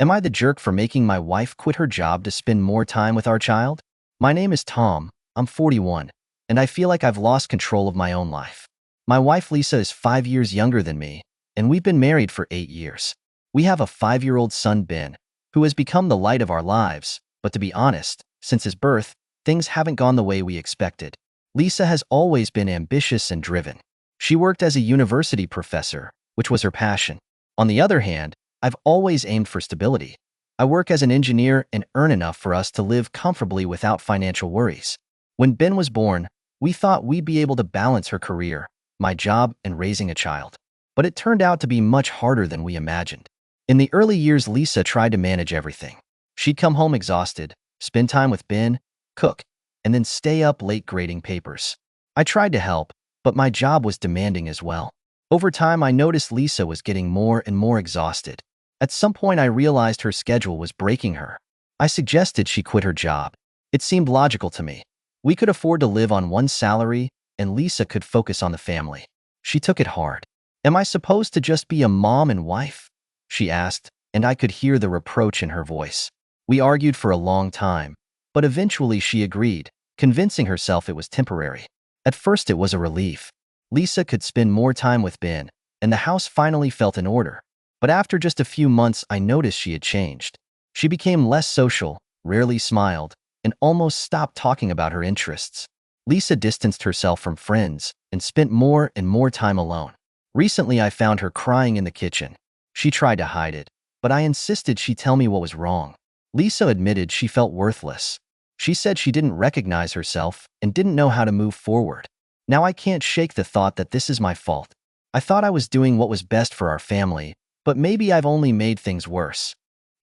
Am I the jerk for making my wife quit her job to spend more time with our child? My name is Tom, I'm 41, and I feel like I've lost control of my own life. My wife Lisa is 5 years younger than me, and we've been married for 8 years. We have a 5-year-old son, Ben, who has become the light of our lives, but to be honest, since his birth, things haven't gone the way we expected. Lisa has always been ambitious and driven. She worked as a university professor, which was her passion. On the other hand, I've always aimed for stability. I work as an engineer and earn enough for us to live comfortably without financial worries. When Ben was born, we thought we'd be able to balance her career, my job, and raising a child. But it turned out to be much harder than we imagined. In the early years, Lisa tried to manage everything. She'd come home exhausted, spend time with Ben, cook, and then stay up late grading papers. I tried to help, but my job was demanding as well. Over time, I noticed Lisa was getting more and more exhausted. At some point, I realized her schedule was breaking her. I suggested she quit her job. It seemed logical to me. We could afford to live on one salary, and Lisa could focus on the family. She took it hard. Am I supposed to just be a mom and wife? She asked, and I could hear the reproach in her voice. We argued for a long time, but eventually she agreed, convincing herself it was temporary. At first, it was a relief. Lisa could spend more time with Ben, and the house finally felt in order. But after just a few months, I noticed she had changed. She became less social, rarely smiled, and almost stopped talking about her interests. Lisa distanced herself from friends and spent more and more time alone. Recently, I found her crying in the kitchen. She tried to hide it, but I insisted she tell me what was wrong. Lisa admitted she felt worthless. She said she didn't recognize herself and didn't know how to move forward. Now I can't shake the thought that this is my fault. I thought I was doing what was best for our family, but maybe I've only made things worse.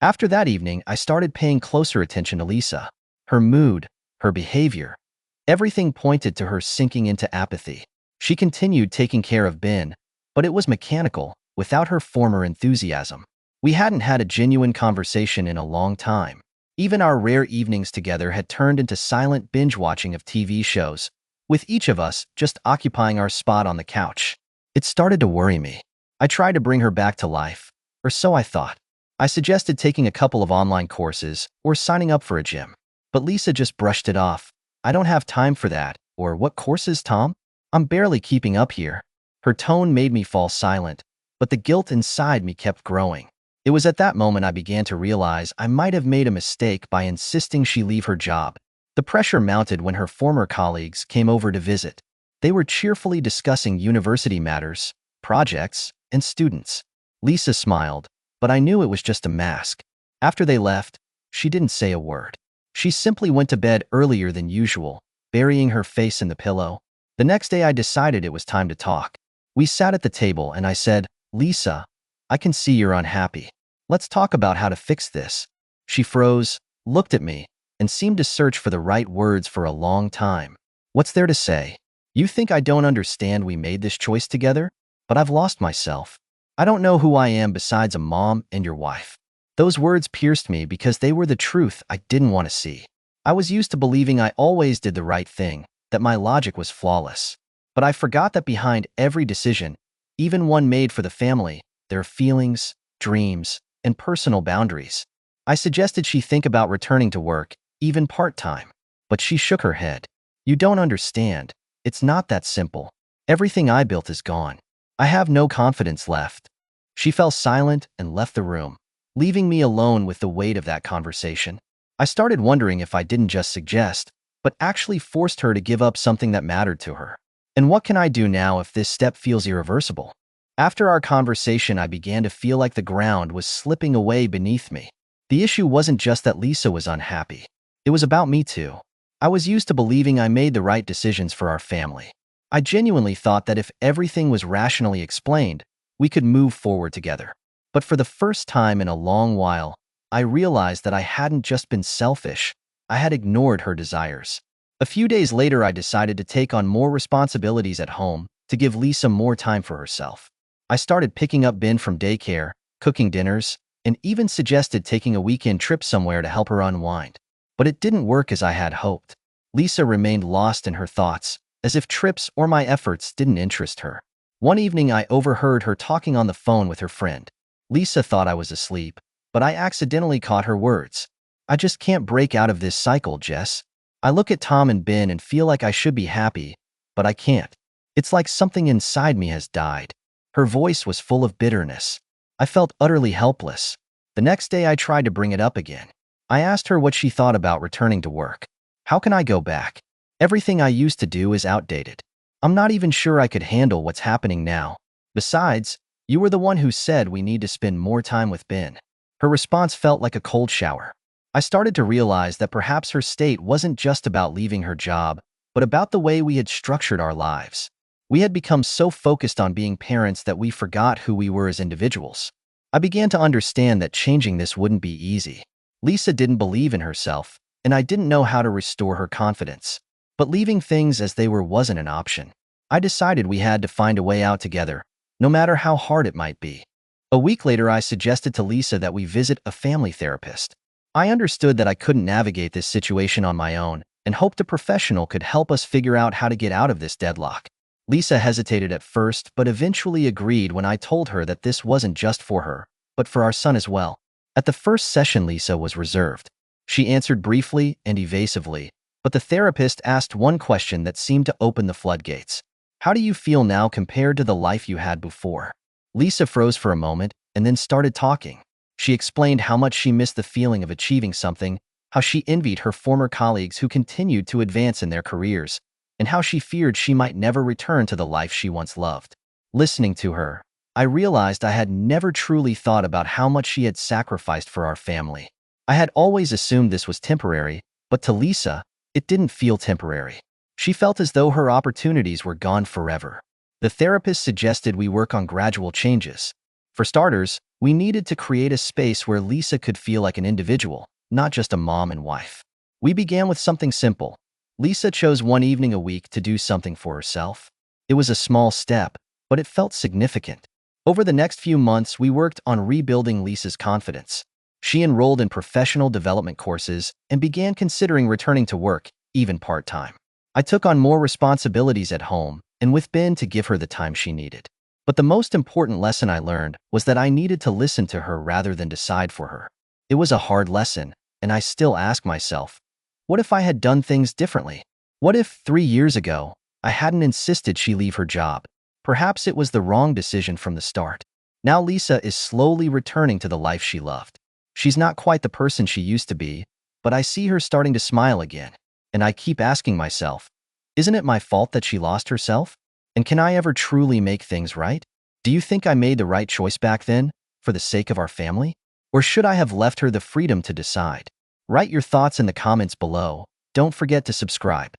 After that evening, I started paying closer attention to Lisa. Her mood, her behavior, everything pointed to her sinking into apathy. She continued taking care of Ben, but it was mechanical, without her former enthusiasm. We hadn't had a genuine conversation in a long time. Even our rare evenings together had turned into silent binge-watching of TV shows, with each of us just occupying our spot on the couch. It started to worry me. I tried to bring her back to life, or so I thought. I suggested taking a couple of online courses or signing up for a gym. But Lisa just brushed it off. I don't have time for that. Or what courses, Tom? I'm barely keeping up here. Her tone made me fall silent, but the guilt inside me kept growing. It was at that moment I began to realize I might have made a mistake by insisting she leave her job. The pressure mounted when her former colleagues came over to visit. They were cheerfully discussing university matters, projects, and students. Lisa smiled, but I knew it was just a mask. After they left, she didn't say a word. She simply went to bed earlier than usual, burying her face in the pillow. The next day I decided it was time to talk. We sat at the table and I said, "Lisa, I can see you're unhappy. Let's talk about how to fix this." She froze, looked at me, and seemed to search for the right words for a long time. "What's there to say? You think I don't understand we made this choice together? But I've lost myself. I don't know who I am besides a mom and your wife." Those words pierced me because they were the truth I didn't want to see. I was used to believing I always did the right thing, that my logic was flawless. But I forgot that behind every decision, even one made for the family, there are feelings, dreams, and personal boundaries. I suggested she think about returning to work, even part-time. But she shook her head. "You don't understand. It's not that simple. Everything I built is gone. I have no confidence left." She fell silent and left the room, leaving me alone with the weight of that conversation. I started wondering if I didn't just suggest, but actually forced her to give up something that mattered to her. And what can I do now if this step feels irreversible? After our conversation, I began to feel like the ground was slipping away beneath me. The issue wasn't just that Lisa was unhappy. It was about me too. I was used to believing I made the right decisions for our family. I genuinely thought that if everything was rationally explained, we could move forward together. But for the first time in a long while, I realized that I hadn't just been selfish, I had ignored her desires. A few days later, I decided to take on more responsibilities at home to give Lisa more time for herself. I started picking up Ben from daycare, cooking dinners, and even suggested taking a weekend trip somewhere to help her unwind. But it didn't work as I had hoped. Lisa remained lost in her thoughts, as if trips or my efforts didn't interest her. One evening, I overheard her talking on the phone with her friend. Lisa thought I was asleep, but I accidentally caught her words. I just can't break out of this cycle, Jess. I look at Tom and Ben and feel like I should be happy, but I can't. It's like something inside me has died. Her voice was full of bitterness. I felt utterly helpless. The next day I tried to bring it up again. I asked her what she thought about returning to work. How can I go back? Everything I used to do is outdated. I'm not even sure I could handle what's happening now. Besides, you were the one who said we need to spend more time with Ben. Her response felt like a cold shower. I started to realize that perhaps her state wasn't just about leaving her job, but about the way we had structured our lives. We had become so focused on being parents that we forgot who we were as individuals. I began to understand that changing this wouldn't be easy. Lisa didn't believe in herself, and I didn't know how to restore her confidence. But leaving things as they were wasn't an option. I decided we had to find a way out together, no matter how hard it might be. A week later, I suggested to Lisa that we visit a family therapist. I understood that I couldn't navigate this situation on my own and hoped a professional could help us figure out how to get out of this deadlock. Lisa hesitated at first, but eventually agreed when I told her that this wasn't just for her, but for our son as well. At the first session, Lisa was reserved. She answered briefly and evasively, but the therapist asked one question that seemed to open the floodgates. How do you feel now compared to the life you had before? Lisa froze for a moment and then started talking. She explained how much she missed the feeling of achieving something, how she envied her former colleagues who continued to advance in their careers, and how she feared she might never return to the life she once loved. Listening to her, I realized I had never truly thought about how much she had sacrificed for our family. I had always assumed this was temporary, but to Lisa, it didn't feel temporary. She felt as though her opportunities were gone forever. The therapist suggested we work on gradual changes. For starters, we needed to create a space where Lisa could feel like an individual, not just a mom and wife. We began with something simple. Lisa chose one evening a week to do something for herself. It was a small step, but it felt significant. Over the next few months, we worked on rebuilding Lisa's confidence. She enrolled in professional development courses and began considering returning to work, even part-time. I took on more responsibilities at home and with Ben to give her the time she needed. But the most important lesson I learned was that I needed to listen to her rather than decide for her. It was a hard lesson, and I still ask myself, what if I had done things differently? What if 3 years ago, I hadn't insisted she leave her job? Perhaps it was the wrong decision from the start. Now Lisa is slowly returning to the life she loved. She's not quite the person she used to be, but I see her starting to smile again. And I keep asking myself, isn't it my fault that she lost herself? And can I ever truly make things right? Do you think I made the right choice back then, for the sake of our family? Or should I have left her the freedom to decide? Write your thoughts in the comments below. Don't forget to subscribe.